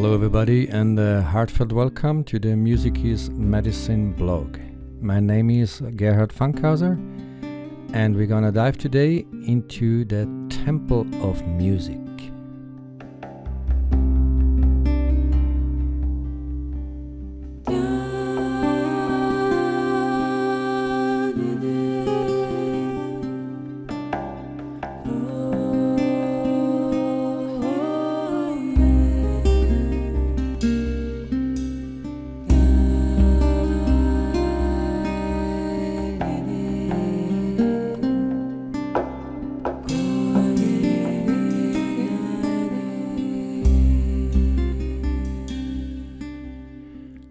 Hello everybody, and a heartfelt welcome to the Music is Medicine blog. My name is Gerhard Fankhauser, and we're gonna dive today into the Temple of Music.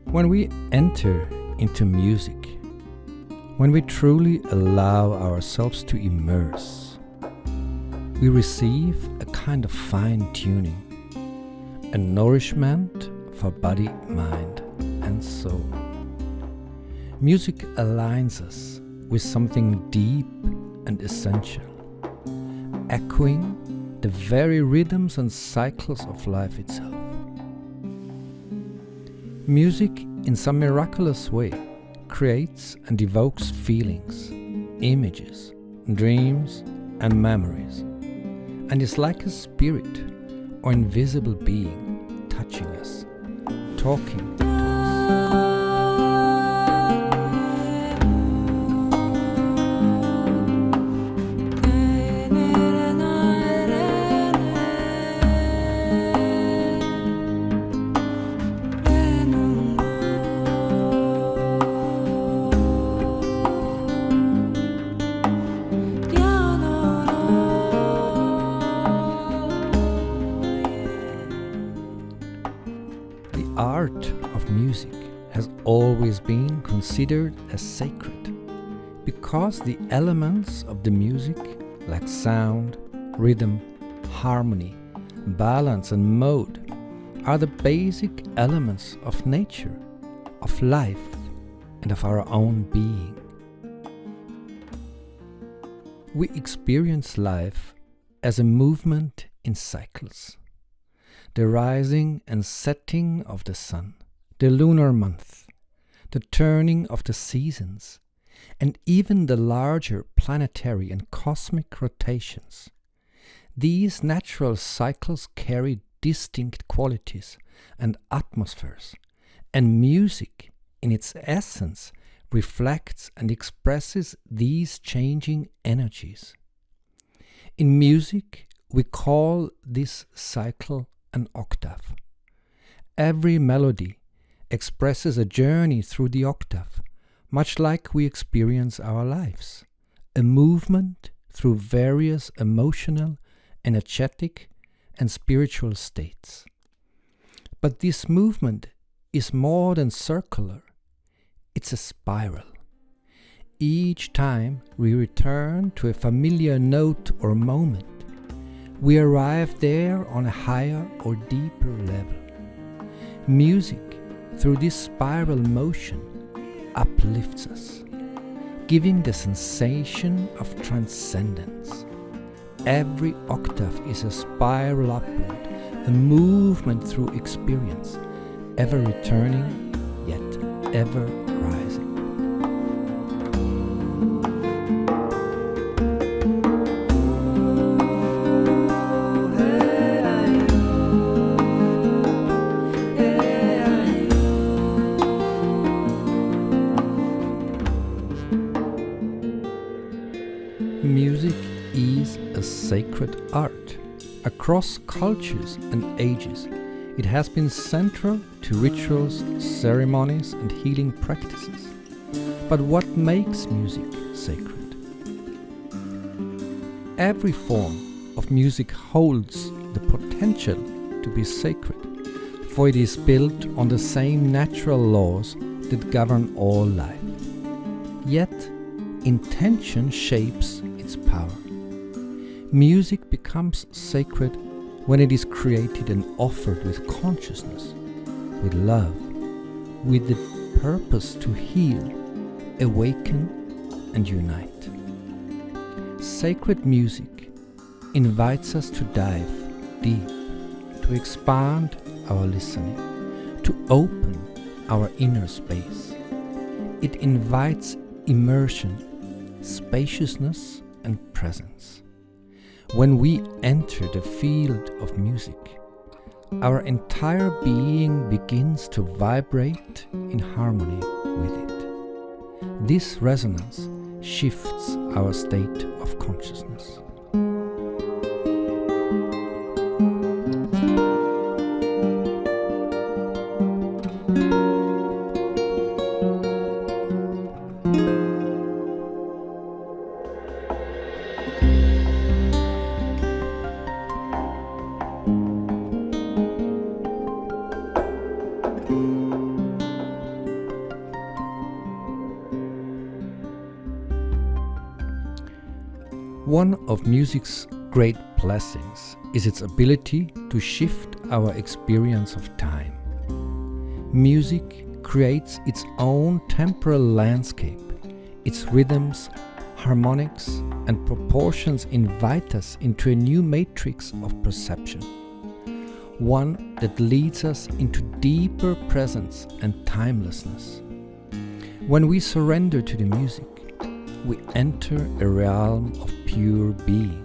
When we enter into music, when we truly allow ourselves to immerse, we receive a kind of fine-tuning, a nourishment for body, mind, and soul. Music aligns us with something deep and essential, echoing the very rhythms and cycles of life itself. Music, in some miraculous way, creates and evokes feelings, images, dreams, and memories, and is like a spirit or invisible being touching us, talking to us. The art of music has always been considered as sacred because the elements of the music, like sound, rhythm, harmony, balance, and mode, are the basic elements of nature, of life, and of our own being. We experience life as a movement in cycles. The rising and setting of the sun, the lunar month, the turning of the seasons, and even the larger planetary and cosmic rotations. These natural cycles carry distinct qualities and atmospheres, and music, in its essence, reflects and expresses these changing energies. In music, we call this cycle an octave. Every melody expresses a journey through the octave, much like we experience our lives, a movement through various emotional, energetic, and spiritual states. But this movement is more than circular, it's a spiral. Each time we return to a familiar note or moment, we arrive there on a higher or deeper level. Music, through this spiral motion, uplifts us, giving the sensation of transcendence. Every octave is a spiral upward, a movement through experience, ever returning, yet ever rising. Music is a sacred art. Across cultures and ages, it has been central to rituals, ceremonies, and healing practices. But what makes music sacred? Every form of music holds the potential to be sacred, for it is built on the same natural laws that govern all life. Yet, intention shapes its power. Music becomes sacred when it is created and offered with consciousness, with love, with the purpose to heal, awaken, and unite. Sacred music invites us to dive deep, to expand our listening, to open our inner space. It invites immersion, spaciousness, and presence. When we enter the field of music, our entire being begins to vibrate in harmony with it. This resonance shifts our state of consciousness. One of music's great blessings is its ability to shift our experience of time. Music creates its own temporal landscape. Its rhythms, harmonics, and proportions invite us into a new matrix of perception, one that leads us into deeper presence and timelessness. When we surrender to the music, we enter a realm of pure being.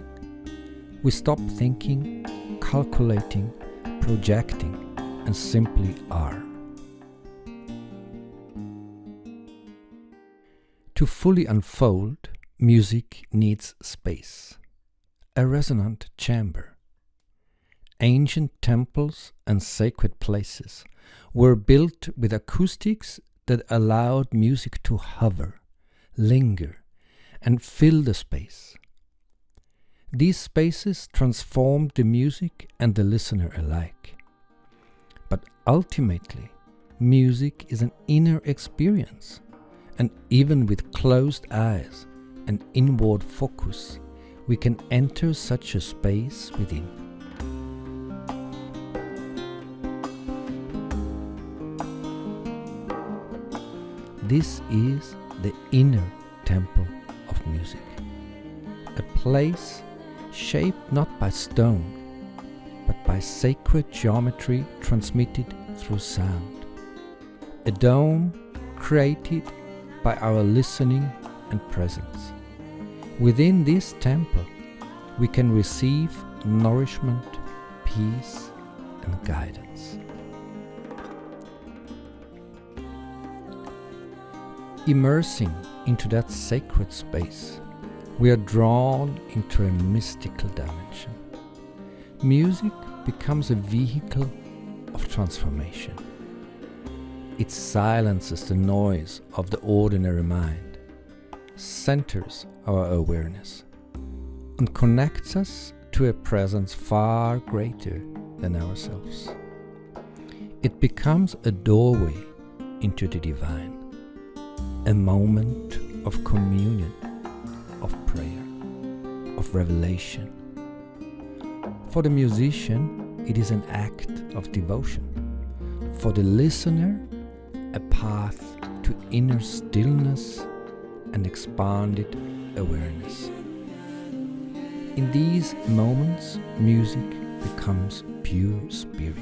We stop thinking, calculating, projecting, and simply are. To fully unfold, music needs space, a resonant chamber. Ancient temples and sacred places were built with acoustics that allowed music to hover, linger, and fill the space. These spaces transformed the music and the listener alike. But ultimately, music is an inner experience, and even with closed eyes and inward focus, we can enter such a space within. This is the inner temple of music, a place shaped not by stone, but by sacred geometry transmitted through sound, a dome created by our listening and presence. Within this temple, we can receive nourishment, peace, and guidance. Immersing into that sacred space, we are drawn into a mystical dimension. Music becomes a vehicle of transformation. It silences the noise of the ordinary mind, centers our awareness, and connects us to a presence far greater than ourselves. It becomes a doorway into the divine, a moment of communion, of prayer, of revelation. For the musician, it is an act of devotion. For the listener, a path to inner stillness and expanded awareness. In these moments, music becomes pure spirit,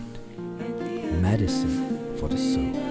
medicine for the soul.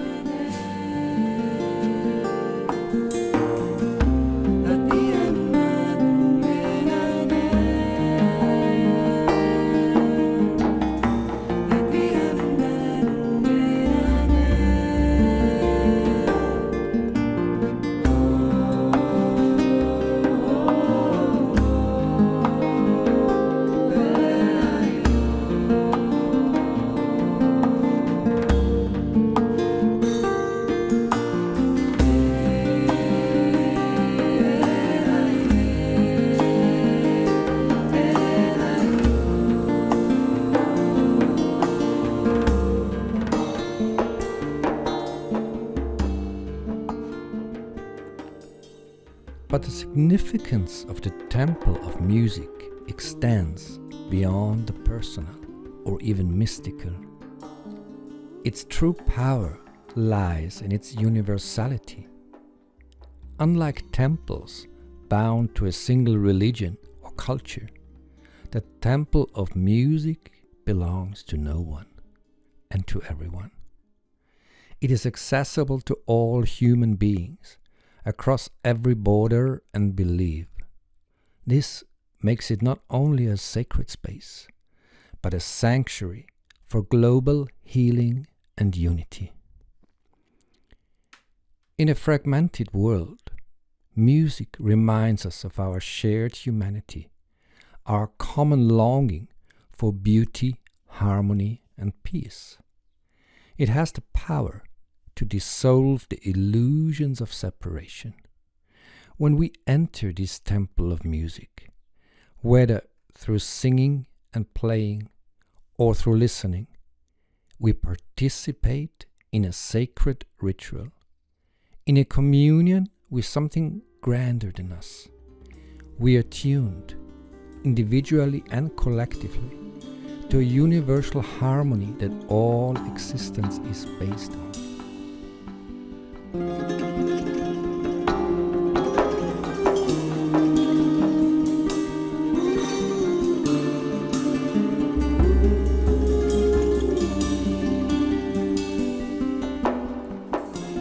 But the significance of the temple of music extends beyond the personal or even mystical. Its true power lies in its universality. Unlike temples bound to a single religion or culture, the temple of music belongs to no one. and to everyone. It is accessible to all human beings, across every border and belief. This makes it not only a sacred space, but a sanctuary for global healing and unity. In a fragmented world, music reminds us of our shared humanity, our common longing for beauty, harmony, and peace. It has the power to dissolve the illusions of separation. When we enter this temple of music, whether through singing and playing or through listening, we participate in a sacred ritual, in a communion with something grander than us. We are tuned, individually and collectively, to a universal harmony that all existence is based on.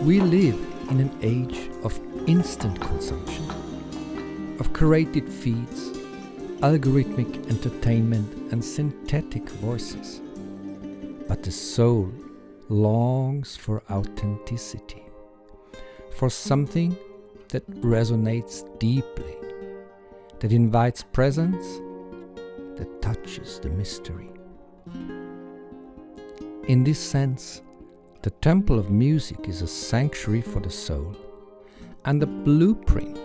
We live in an age of instant consumption, of curated feeds, algorithmic entertainment and synthetic voices. But the soul longs for authenticity, for something that resonates deeply, that invites presence, that touches the mystery. In this sense, the temple of music is a sanctuary for the soul and a blueprint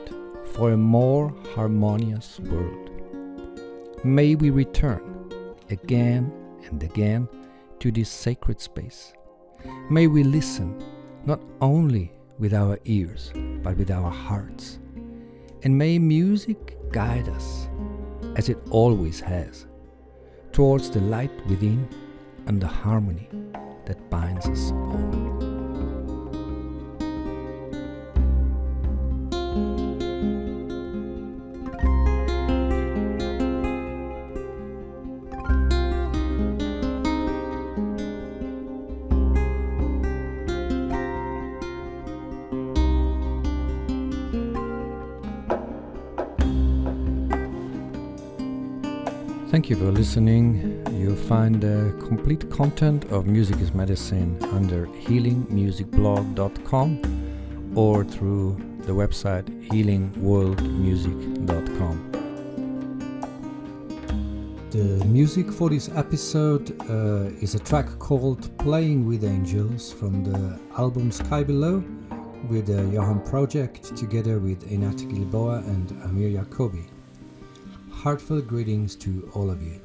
for a more harmonious world. May we return again and again to this sacred space. May we listen not only with our ears, but with our hearts. And may music guide us, as it always has, towards the light within and the harmony that binds us all. Thank you for listening. You'll find the complete content of Music is Medicine under healingmusicblog.com or through the website healingworldmusic.com. The music for this episode is a track called Playing with Angels from the album Sky Below with the Johan Project together with Einat-healingworldmusic and Amir Jacobi. Heartfelt greetings to all of you.